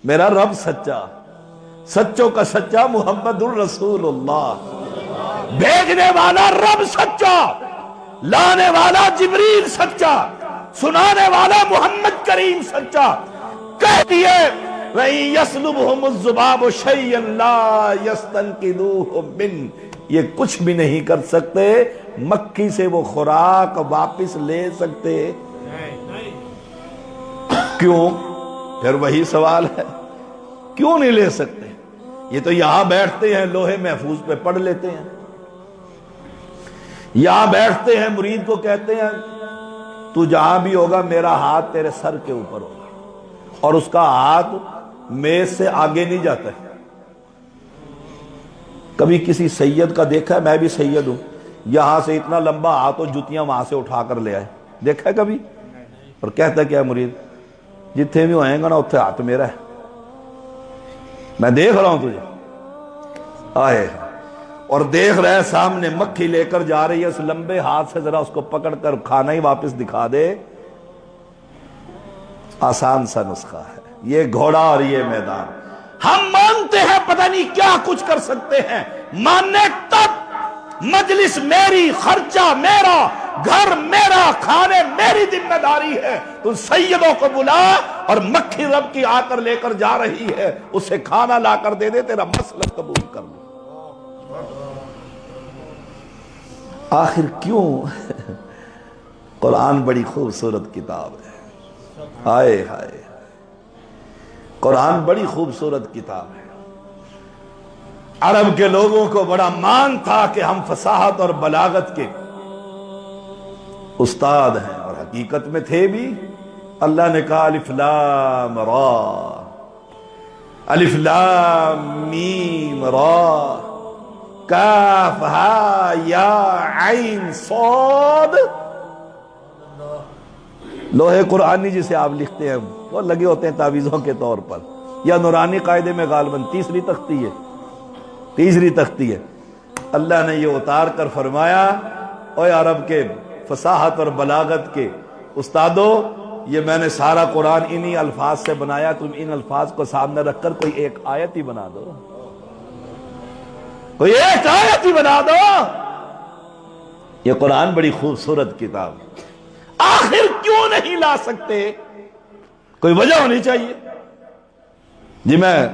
میرا رب سچا، سچوں کا سچا محمد الرسول اللہ، بھیجنے والا رب سچا، لانے والا جبریل سچا، سنانے والا محمد کریم سچا۔ کہہ دیے وَإِن يَسْلُبْهُمُ الذُّبَابُ شَيْئًا لَا يَسْتَنْقِذُوهُ مِنْهُ، یہ کچھ بھی نہیں کر سکتے مکھی سے وہ خوراک واپس لے سکتے۔ کیوں؟ پھر وہی سوال ہے، کیوں نہیں لے سکتے؟ یہ تو یہاں بیٹھتے ہیں لوہے محفوظ پہ پڑھ لیتے ہیں، یہاں بیٹھتے ہیں مرید کو کہتے ہیں تو جہاں بھی ہوگا میرا ہاتھ تیرے سر کے اوپر ہوگا، اور اس کا ہاتھ میز سے آگے نہیں جاتا ہے۔ کبھی کسی سید کا دیکھا ہے؟ میں بھی سید ہوں، یہاں سے اتنا لمبا ہاتھ، جتیاں وہاں سے اٹھا کر لے آئے، دیکھا ہے کبھی؟ اور کہتا کیا مرید جتنے بھی ہوئیں گا نا اتنے ہاتھ میرا ہے، میں دیکھ رہا ہوں تجھے آئے، اور دیکھ رہے سامنے مکھی لے کر جا رہی ہے، اس لمبے ہاتھ سے ذرا اس کو پکڑ کر کھانا ہی واپس دکھا دے، آسان سا نسخہ ہے۔ یہ گھوڑا اور یہ میدان، ہم مانتے ہیں پتہ نہیں کیا کچھ کر سکتے ہیں، ماننے تک مجلس میری، خرچہ میرا، گھر میرا، کھانے میری ذمہ داری ہے، تو سیدوں کو بلا، اور مکھی رب کی آ کر لے کر جا رہی ہے، اسے کھانا لا کر دے دے، تیرا مسلک قبول کر لو۔ آخر کیوں؟ قرآن بڑی خوبصورت کتاب ہے، ہائے ہائے، قرآن بڑی خوبصورت کتاب ہے۔ عرب کے لوگوں کو بڑا مان تھا کہ ہم فصاحت اور بلاغت کے استاد ہیں، اور حقیقت میں تھے بھی۔ اللہ نے کہا الف لام را، الف لام میم را، کاف ہا یا عین صاد۔ لوہے قرآنی جسے آپ لکھتے ہیں وہ لگے ہوتے ہیں تعویذوں کے طور پر، یا نورانی قاعدے میں غالباً تیسری تختی ہے، تیسری تختی ہے۔ اللہ نے یہ اتار کر فرمایا اوے عرب کے فصاحت اور بلاغت کے استادوں، یہ میں نے سارا قرآن انہی الفاظ سے بنایا، تم ان الفاظ کو سامنے رکھ کر کوئی ایک آیت ہی بنا دو، کوئی ایک آیت ہی بنا دو۔ یہ قرآن بڑی خوبصورت کتاب، آخر کیوں نہیں لا سکتے؟ کوئی وجہ ہونی چاہیے۔ جی میں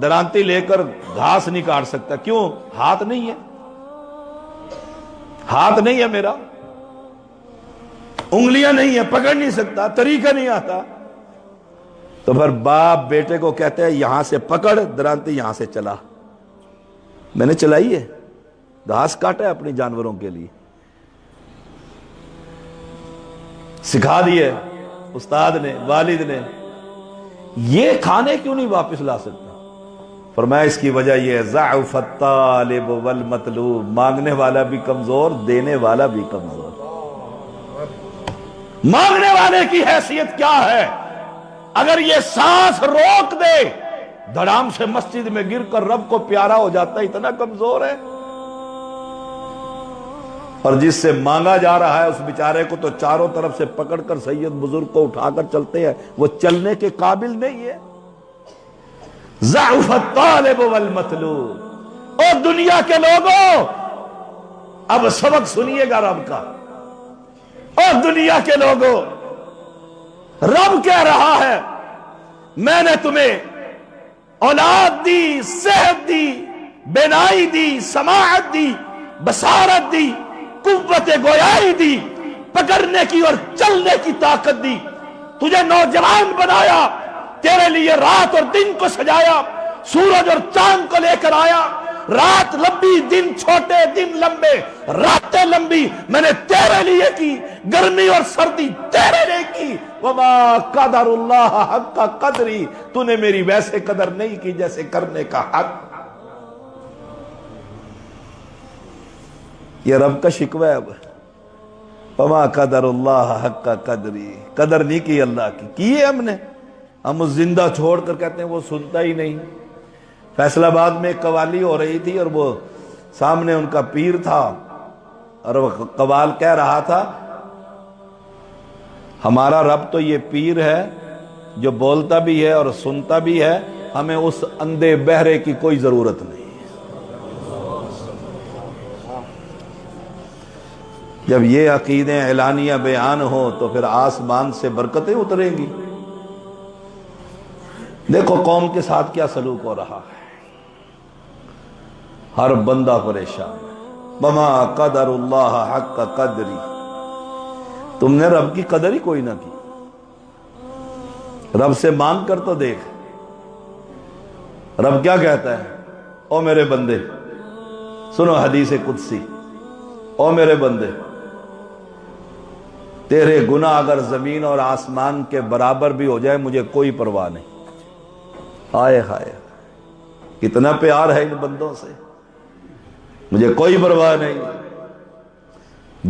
درانتی لے کر گھاس نہیں کاٹ سکتا، کیوں؟ ہاتھ نہیں ہے، ہاتھ نہیں ہے میرا، انگلیاں نہیں ہیں، پکڑ نہیں سکتا، طریقہ نہیں آتا۔ تو پھر باپ بیٹے کو کہتے ہیں یہاں سے پکڑ درانتی، یہاں سے چلا۔ میں نے چلائی ہے، گھاس کاٹا ہے اپنی جانوروں کے لیے، سکھا دیے استاد نے، والد نے۔ یہ کھانے کیوں نہیں واپس لا سکتا؟ فرمایا اس کی وجہ یہ ہے ضعف الطالب والمطلوب، مانگنے والا بھی کمزور، دینے والا بھی کمزور۔ مانگنے والے کی حیثیت کیا ہے؟ اگر یہ سانس روک دے دھڑام سے مسجد میں گر کر رب کو پیارا ہو جاتا ہے، اتنا کمزور ہے۔ اور جس سے مانگا جا رہا ہے اس بیچارے کو تو چاروں طرف سے پکڑ کر سید بزرگ کو اٹھا کر چلتے ہیں، وہ چلنے کے قابل نہیں ہے۔ ضعف الطالب والمطلوب۔ اور دنیا کے لوگوں اب سبق سنیے گا رب کا، اور دنیا کے لوگوں رب کہہ رہا ہے میں نے تمہیں اولاد دی، صحت دی، بینائی دی، سماعت دی، بصارت دی، قوت گویائی دی، پکڑنے کی اور چلنے کی طاقت دی، تجھے نوجوان بنایا، تیرے لیے رات اور دن کو سجایا، سورج اور چاند کو لے کر آیا، رات لمبی دن چھوٹے، دن لمبے راتیں لمبی میں نے تیرے لیے کی، گرمی اور سردی تیرے لیے کی۔ وما قدر اللہ حق قدری، تو نے میری ویسے قدر نہیں کی جیسے کرنے کا حق۔ یہ رب کا شکوہ ہے۔ وما قدر اللہ حق قدری، قدر نہیں کی اللہ کی ہے ہم نے۔ ہم اس زندہ چھوڑ کر کہتے ہیں وہ سنتا ہی نہیں۔ فیصل آباد میں ایک قوالی ہو رہی تھی اور وہ سامنے ان کا پیر تھا، اور وہ قوال کہہ رہا تھا ہمارا رب تو یہ پیر ہے جو بولتا بھی ہے اور سنتا بھی ہے، ہمیں اس اندھے بہرے کی کوئی ضرورت نہیں۔ جب یہ عقیدیں اعلانیہ بیان ہو تو پھر آسمان سے برکتیں اتریں گی۔ دیکھو قوم کے ساتھ کیا سلوک ہو رہا ہے، ہر بندہ پریشان ہے۔ وما قدر اللہ حق قدری، تم نے رب کی قدر ہی کوئی نہ کی۔ رب سے مانگ کر تو دیکھ، رب کیا کہتا ہے؟ او میرے بندے، سنو حدیث قدسی، او میرے بندے، تیرے گناہ اگر زمین اور آسمان کے برابر بھی ہو جائے مجھے کوئی پرواہ نہیں۔ ہائے ہائے، کتنا پیار ہے ان بندوں سے، مجھے کوئی پرواہ نہیں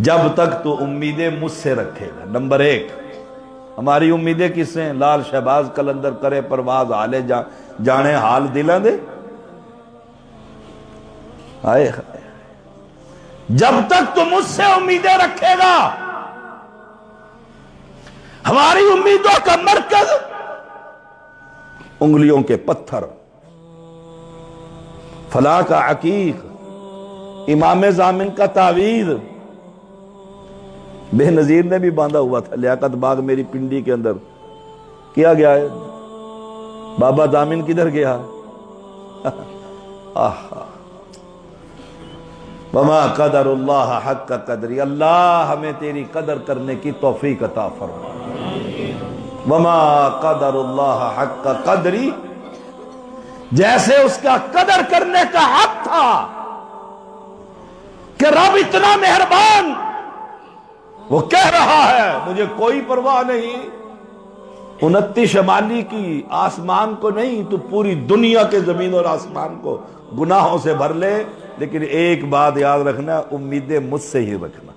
جب تک تو امیدیں مجھ سے رکھے گا۔ نمبر ایک، ہماری امیدیں کس سے ہیں؟ لال شہباز قلندر کرے پرواز حالے جانے حال دلاں دے۔ ہائے ہائے، جب تک تو مجھ سے امیدیں رکھے گا، ہماری امیدوں کا مرکز انگلیوں کے پتھر، فلاح کا عقیق، امام زامن کا تعویذ۔ بے نظیر نے بھی باندھا ہوا تھا لیاقت باغ میری پنڈی کے اندر، کیا گیا ہے؟ بابا زامن کدھر گیا؟ وما قدر اللہ حق قدری، اللہ ہمیں تیری قدر کرنے کی توفیق عطا فرما۔ وما قدر اللہ حق قدری، جیسے اس کا قدر کرنے کا حق تھا کہ رب اتنا مہربان، وہ کہہ رہا ہے مجھے کوئی پرواہ نہیں، 29 شمالی کی آسمان کو نہیں تو پوری دنیا کے زمین اور آسمان کو گناہوں سے بھر لے، لیکن ایک بات یاد رکھنا، امیدیں مجھ سے ہی رکھنا۔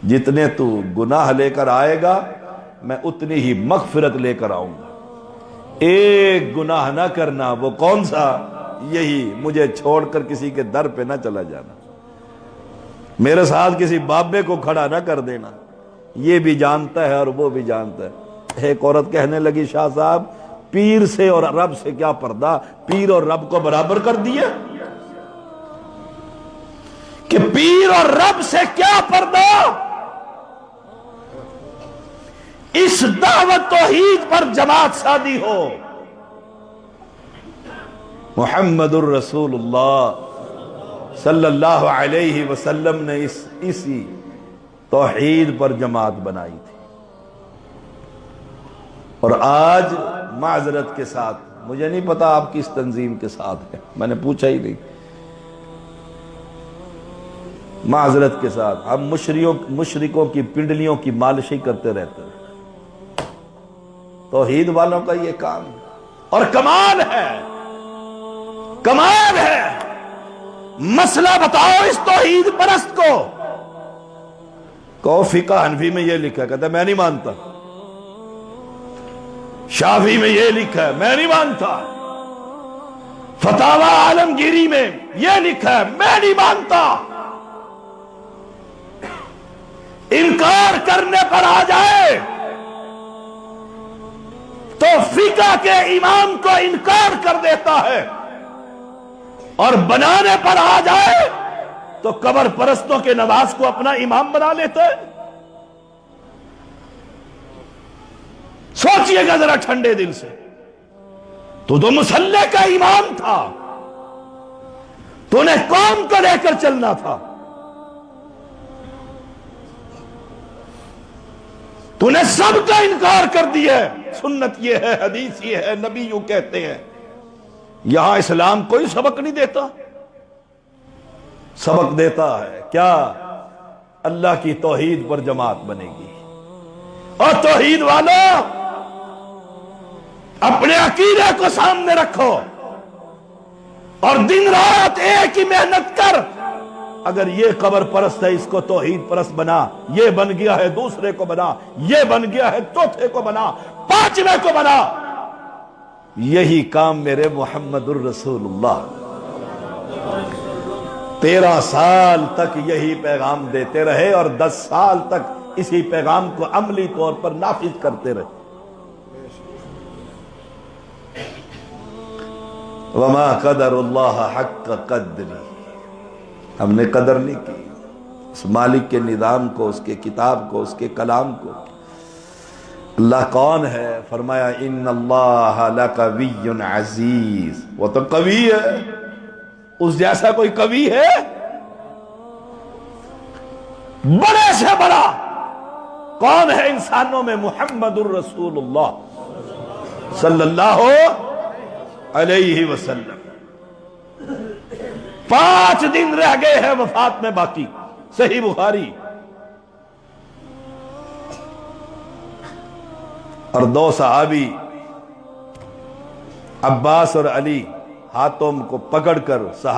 جتنے تو گناہ لے کر آئے گا میں اتنی ہی مغفرت لے کر آؤں گا۔ ایک گناہ نہ کرنا، وہ کون سا؟ یہی مجھے چھوڑ کر کسی کے در پہ نہ چلا جانا، میرے ساتھ کسی بابے کو کھڑا نہ کر دینا، یہ بھی جانتا ہے اور وہ بھی جانتا ہے۔ ایک عورت کہنے لگی شاہ صاحب پیر سے اور رب سے کیا پردہ، پیر اور رب کو برابر کر دیا کہ پیر اور رب سے کیا پردہ۔ اس دعوت توحید پر جماعت سادی ہو، محمد الرسول اللہ صلی اللہ علیہ وسلم نے اسی توحید پر جماعت بنائی تھی۔ اور آج معذرت کے ساتھ، مجھے نہیں پتا آپ کس تنظیم کے ساتھ ہے، میں نے پوچھا ہی نہیں، معذرت کے ساتھ ہم مشرکوں کی پنڈلیوں کی مالشی کرتے رہتے ہیں۔ توحید والوں کا یہ کام، اور کمال ہے، کمال ہے، مسئلہ بتاؤ اس توحید پرست کو، کہو فقہ حنفی میں یہ لکھا ہے، کہتا ہے میں نہیں مانتا، شافعی میں یہ لکھا ہے میں نہیں مانتا، فتاوی عالمگیری میں یہ لکھا ہے میں نہیں مانتا۔ انکار کرنے پر آ جائے تو فقہ کے امام کو انکار کر دیتا ہے، اور بنانے پر آ جائے تو قبر پرستوں کے نواز کو اپنا امام بنا لیتا ہے۔ سوچئے گا ذرا ٹھنڈے دل سے، تو مسلح کا امام تھا، تو نے قوم کو لے کر چلنا تھا، تو نے سب کا انکار کر دیا ہے، سنت یہ ہے، حدیث یہ ہے، نبی یوں کہتے ہیں۔ یہاں اسلام کوئی سبق نہیں دیتا، سبق دیتا ہے کیا؟ اللہ کی توحید پر جماعت بنے گی، اور توحید والوں اپنے عقیدے کو سامنے رکھو اور دن رات ایک ہی محنت کر۔ اگر یہ قبر پرست ہے اس کو توحید پرست بنا، یہ بن گیا ہے دوسرے کو بنا، یہ بن گیا ہے چوتھے کو بنا، پانچویں کو بنا۔ یہی کام میرے محمد الرسول اللہ 13 سال تک یہی پیغام دیتے رہے، اور 10 سال تک اسی پیغام کو عملی طور پر نافذ کرتے رہے۔ وما قدر اللہ حق قدری، ہم نے قدر نہیں کی اس مالک کے نظام کو، اس کے کتاب کو، اس کے کلام کو۔ اللہ کون ہے؟ فرمایا ان اللہ لقوی عزیز، وہ تو قوی ہے، اس جیسا کوئی قوی ہے؟ بڑے سے بڑا کون ہے انسانوں میں؟ محمد الرسول اللہ صلی اللہ علیہ وسلم۔ 5 دن رہ گئے ہیں وفات میں باقی، صحیح بخاری۔ اور 2 صحابی عباس اور علی ہاتھوں کو پکڑ کر صحابہ